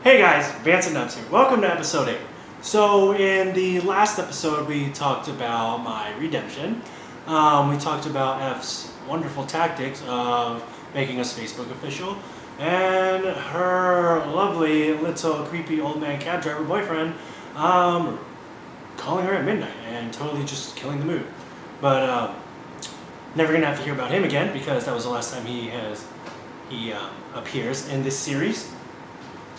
Hey guys, Vance and Nubs here. Welcome to episode 8. So in the last episode we talked about my redemption. We talked about F's wonderful tactics of making us Facebook official and her lovely little creepy old man cab driver boyfriend calling her at midnight and totally just killing the mood. But never gonna have to hear about him again because that was the last time he appears in this series.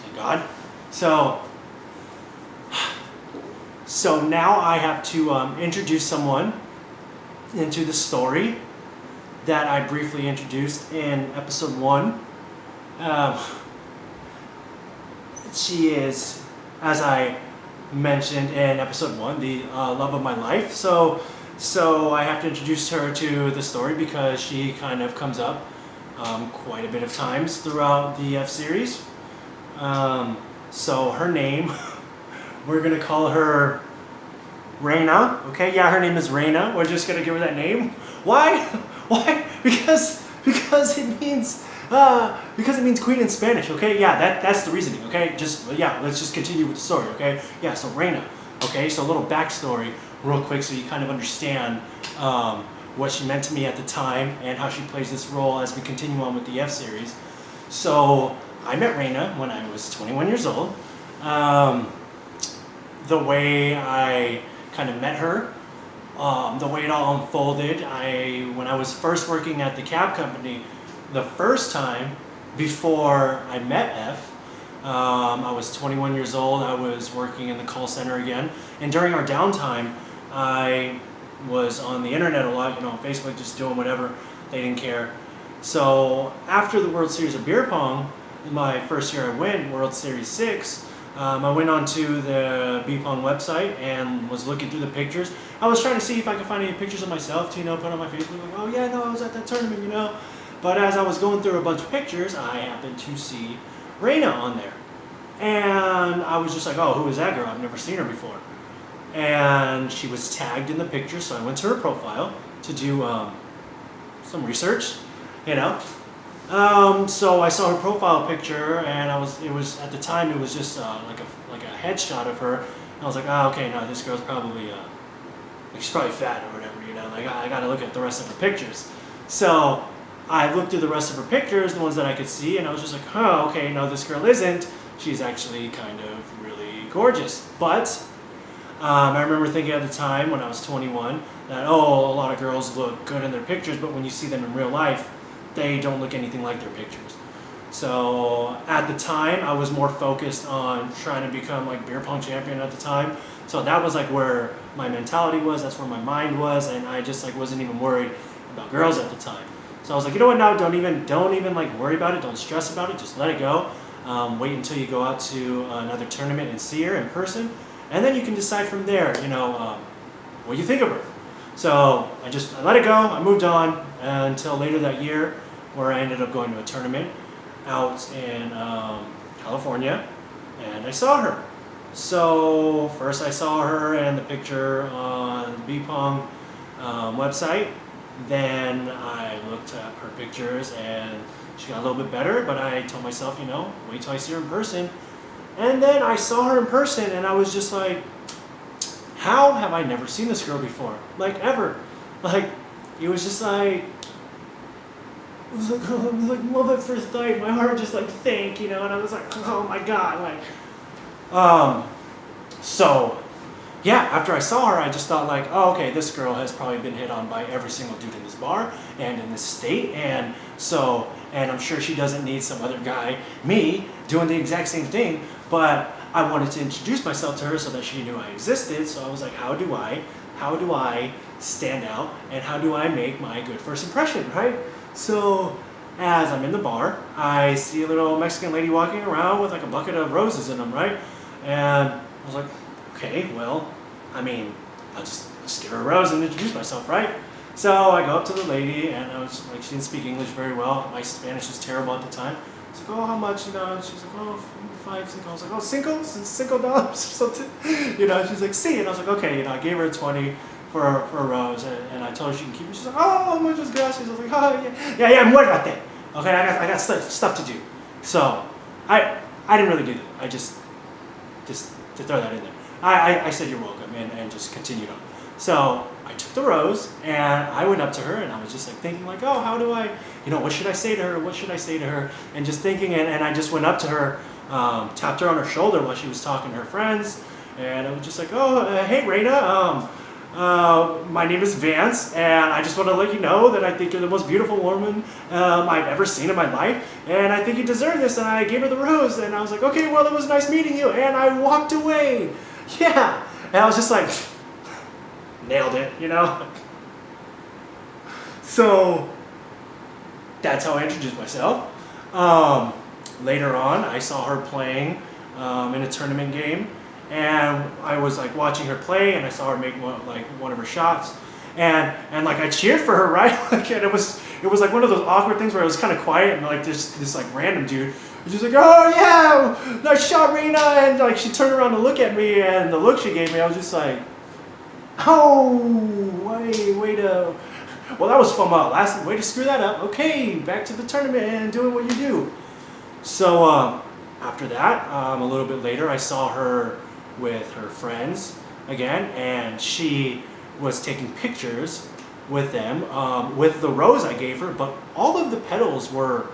Thank God. So now I have to introduce someone into the story that I briefly introduced in episode 1. She is, as I mentioned in episode 1, the love of my life. So I have to introduce her to the story because she kind of comes up quite a bit of times throughout the F series. So her name, we're gonna call her Reyna. Okay, yeah, her name is Reyna. We're just gonna give her that name. Why? Why? Because it means queen in Spanish. Okay, yeah, that's the reasoning. Okay, let's just continue with the story. Okay, yeah. So Reyna. Okay, so a little backstory, real quick, so you kind of understand what she meant to me at the time and how she plays this role as we continue on with the F series. So I met Reyna when I was 21 years old. The way I kind of met her, the way it all unfolded, when I was first working at the cab company, the first time before I met F, I was 21 years old. I was working in the call center again, and during our downtime, I was on the internet a lot, on Facebook, just doing whatever. They didn't care. So after the World Series of Beer Pong, my first year I went, World Series 6, I went onto the B-Pong website and was looking through the pictures. I was trying to see if I could find any pictures of myself to, put on my Facebook, like, oh yeah, no, I was at that tournament, But as I was going through a bunch of pictures, I happened to see Reyna on there. And I was just like, oh, who is that girl? I've never seen her before. And she was tagged in the picture, so I went to her profile to do some research, So I saw her profile picture, and at the time it was just like a headshot of her. And I was like, oh, okay, no, this girl's probably she's probably fat or whatever, I got to look at the rest of her pictures. So I looked through the rest of her pictures, the ones that I could see, and I was just like, oh, okay, no, this girl isn't. She's actually kind of really gorgeous. But I remember thinking at the time when I was 21 that, a lot of girls look good in their pictures, but when you see them in real life, they don't look anything like their pictures. So at the time, I was more focused on trying to become like beer pong champion at the time. So that was like where my mentality was, that's where my mind was, and I just wasn't even worried about girls at the time. So I was like, you know what, now don't even worry about it, don't stress about it, just let it go. Wait until you go out to another tournament and see her in person, and then you can decide from there, what you think of her. So I let it go, I moved on until later that year where I ended up going to a tournament out in California, and I saw her. So first I saw her and the picture on the B-Pong website. Then I looked at her pictures and she got a little bit better, but I told myself, wait till I see her in person. And then I saw her in person and I was just like, how have I never seen this girl before? Like, ever. It was just like, it was like love at first sight. My heart just sank, and I was like, oh my God, so yeah, after I saw her, I just thought oh, okay, this girl has probably been hit on by every single dude in this bar and in this state, and I'm sure she doesn't need some other guy, me, doing the exact same thing, but I wanted to introduce myself to her so that she knew I existed. So I was like, how do I stand out, and how do I make my good first impression, right? So as I'm in the bar, I see a little Mexican lady walking around with a bucket of roses in them, right? And I was like, okay, well, I'll just give her a rose and introduce myself, right? So I go up to the lady, and I was she didn't speak English very well. My Spanish was terrible at the time. I was like, oh, how much? And she's like, oh, $5. I was like, oh, $5 or something. She's like, sí. And I was like, okay. I gave her 20 for a rose, and I told her she can keep it. She's like, oh, muchas gracias. I was like, oh, yeah, muérgate. Okay, I got stuff to do. So I I didn't really do that. I just to throw that in there. I said you're welcome and just continued on. So I took the rose and I went up to her and I was just like thinking like, oh, how do I, what should I say to her? What should I say to her? And just thinking, and I just went up to her, tapped her on her shoulder while she was talking to her friends. And I was just like, oh, hey, Reyna, my name is Vance, and I just want to let you know that I think you're the most beautiful woman I've ever seen in my life, and I think you deserve this, and I gave her the rose, and I was like, okay, well, it was nice meeting you, and I walked away. Yeah. And I was just like, nailed it, So that's how I introduced myself. Later on, I saw her playing in a tournament game, and I was like watching her play, and I saw her make one of her shots, and like I cheered for her, right? Like, and it was like one of those awkward things where it was kind of quiet, and like this like random dude was just like, oh yeah, nice shot, Reyna, and like she turned around to look at me, and the look she gave me, I was just like, oh, way to, well, that was fun. Way to screw that up. Okay, back to the tournament and doing what you do. So after that, a little bit later, I saw her with her friends again, and she was taking pictures with them with the rose I gave her, but all of the petals were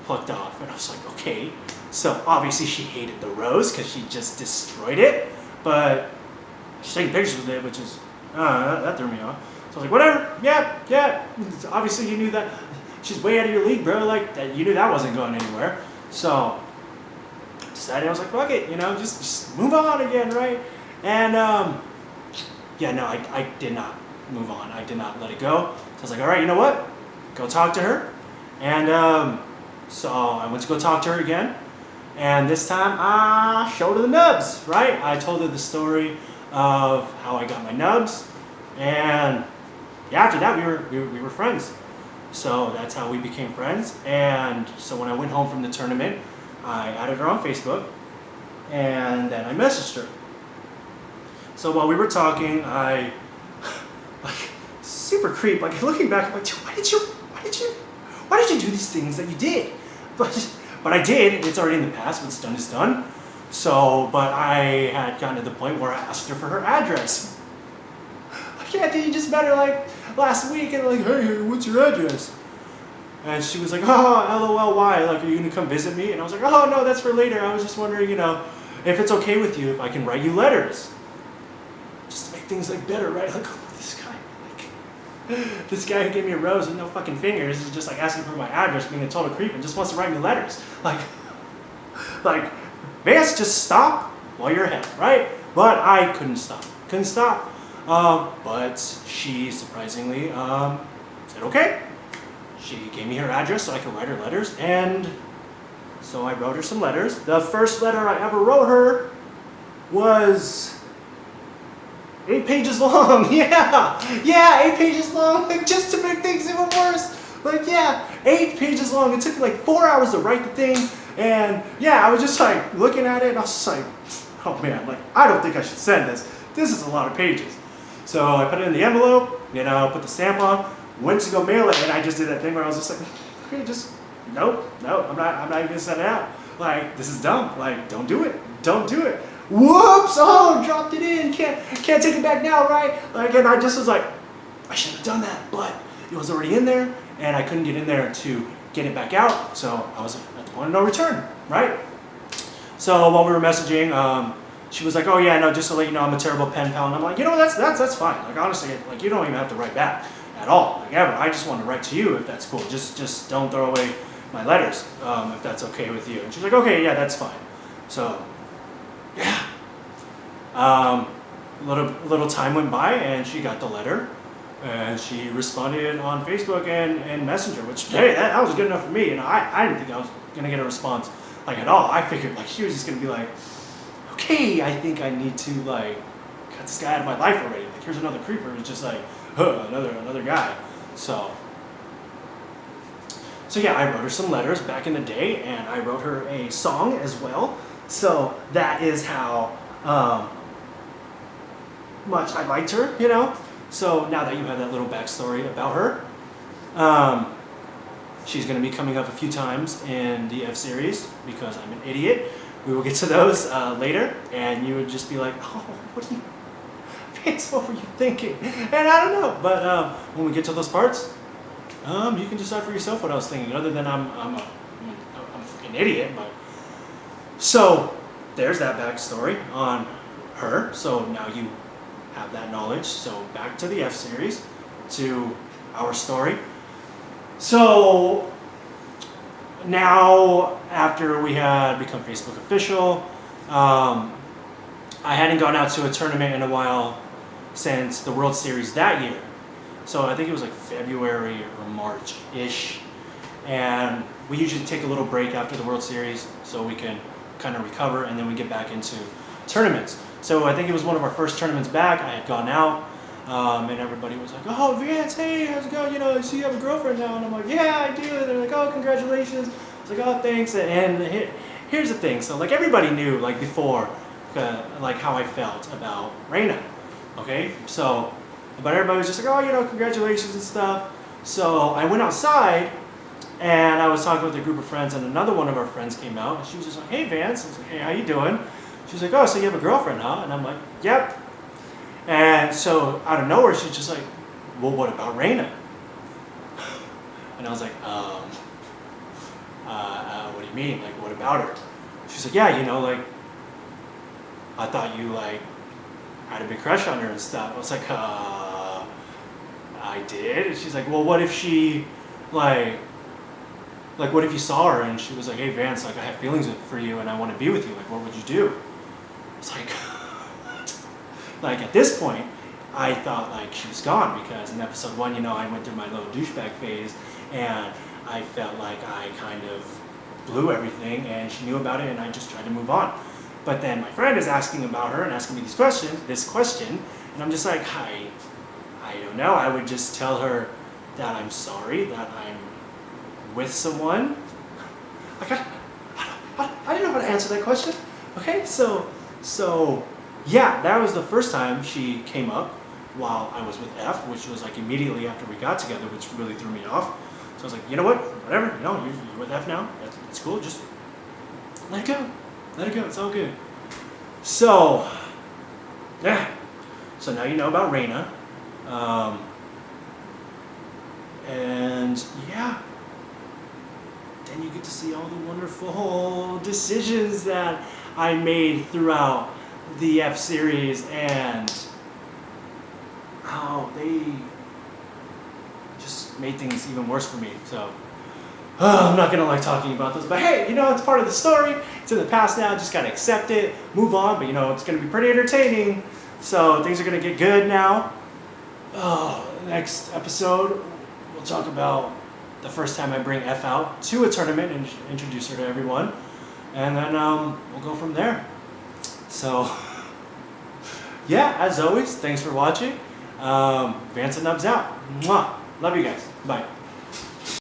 plucked off, and I was like, okay. So obviously she hated the rose because she just destroyed it, but she's taking pictures with it, which is, that threw me off. So I was like, whatever, yeah, obviously you knew that. She's way out of your league, bro, like, that, you knew that wasn't going anywhere. So decided, I was like, fuck it, just move on again, right? And yeah, no, I did not move on. I did not let it go. So I was like, all right, you know what? Go talk to her. And so I went to go talk to her again. And this time I showed her the nubs, right? I told her the story of how I got my nubs. And yeah, after that, we were friends. So that's how we became friends. And so when I went home from the tournament, I added her on Facebook, and then I messaged her. So while we were talking, I, like, super creep, like looking back, I'm like, dude, why did you do these things that you did? But I did. It's already in the past. What's done is done. So, but I had gotten to the point where I asked her for her address. Like, yeah, dude, you just met her like last week, and like, hey, what's your address? And she was like, oh, LOL, why? Like, are you going to come visit me? And I was like, oh, no, that's for later. I was just wondering, if it's okay with you, if I can write you letters. Just to make things, like, better, right? Like, oh, this guy who gave me a rose with no fucking fingers is just, like, asking for my address, being a total creep, and just wants to write me letters. Like, Vance, just stop while you're ahead, right? But I couldn't stop. But she surprisingly said, okay. She gave me her address so I could write her letters, and so I wrote her some letters. The first letter I ever wrote her was 8 pages long. Yeah, 8 pages long, like, just to make things even worse. Like, yeah, 8 pages long. It took me like 4 hours to write the thing, and yeah, I was just like looking at it, and I was just like, oh man, like, I don't think I should send this. This is a lot of pages. So I put it in the envelope, put the stamp on, went to go mail it, and I just did that thing where I was just like, okay, just, nope, I'm not even gonna send it out. Like, this is dumb. Like, don't do it. Whoops! Oh, dropped it in. Can't take it back now, right? Like, and I just was like, I should have done that, but it was already in there, and I couldn't get in there to get it back out, so I was at the point of no return, right? So while we were messaging, she was like, oh yeah, no, just to let you know, I'm a terrible pen pal, and I'm like, that's fine. Like, honestly, like, you don't even have to write back at all, like, ever. I just want to write to you if that's cool. Just don't throw away my letters, if that's okay with you. And she's like, okay, yeah, that's fine. So, yeah. Little time went by, and she got the letter, and she responded on Facebook and Messenger, which, hey, that was good enough for me. I didn't think I was gonna get a response, like, at all. I figured, like, she was just gonna be like, okay, I think I need to, like, cut this guy out of my life already. Like, here's another creeper who's just like, another guy. So yeah, I wrote her some letters back in the day, and I wrote her a song as well. So that is how much I liked her, So now that you have that little backstory about her, She's going to be coming up a few times in the F series because I'm an idiot. We will get to those later, and you would just be like, oh, Vince, what were you thinking? And I don't know, but when we get to those parts, you can decide for yourself what I was thinking. Other than I'm a freaking idiot, but so there's that backstory on her. So now you have that knowledge. So back to the F series, to our story. So now, after we had become Facebook official, I hadn't gone out to a tournament in a while since the World Series that year. So I think it was like February or March-ish. And we usually take a little break after the World Series so we can kind of recover, and then we get back into tournaments. So I think it was one of our first tournaments back. I had gone out, and everybody was like, oh, Vance, hey, how's it going? You know, so you have a girlfriend now? And I'm like, yeah, I do. And they're like, oh, congratulations. I was like, oh, thanks. And here's the thing. So like everybody knew like before, like how I felt about Reyna. Okay, so, but everybody was just like, oh, you know, congratulations and stuff. So I went outside, and I was talking with a group of friends, and another one of our friends came out, and she was just like, hey, Vance. I was like, hey, how you doing? She was like, oh, so you have a girlfriend, huh? And I'm like, yep. And so out of nowhere, she's just like, well, what about Reyna? And I was like, what do you mean? Like, what about her? She's like, yeah, you know, like, I thought you, like, had a big crush on her and stuff. I was like, I did? And she's like, well, what if she, like, what if you saw her and she was like, hey, Vance, like, I have feelings for you and I want to be with you. Like, what would you do? It's like, at this point, I thought, like, she was gone because in episode 1, you know, I went through my little douchebag phase and I felt like I kind of blew everything and she knew about it and I just tried to move on. But then my friend is asking about her and asking me this question, and I'm just like, I don't know. I would just tell her that I'm sorry, that I'm with someone. I didn't know how to answer that question. Okay, so yeah, that was the first time she came up while I was with F, which was like immediately after we got together, which really threw me off. So I was like, you know what, whatever, you know, you're with F now, it's cool, just let it go. Let it go, it's all good. So, yeah. So now you know about Reyna. And yeah. Then you get to see all the wonderful decisions that I made throughout the F series and how they just made things even worse for me. So, I'm not gonna like talking about this, but hey, you know, it's part of the story. It's in the past now, just gotta accept it, move on, but you know, it's gonna be pretty entertaining. So things are gonna get good now. Next episode, we'll talk about the first time I bring F out to a tournament and introduce her to everyone. And then we'll go from there. So, yeah, as always, thanks for watching. Vance and Nubs out. Mwah. Love you guys. Bye.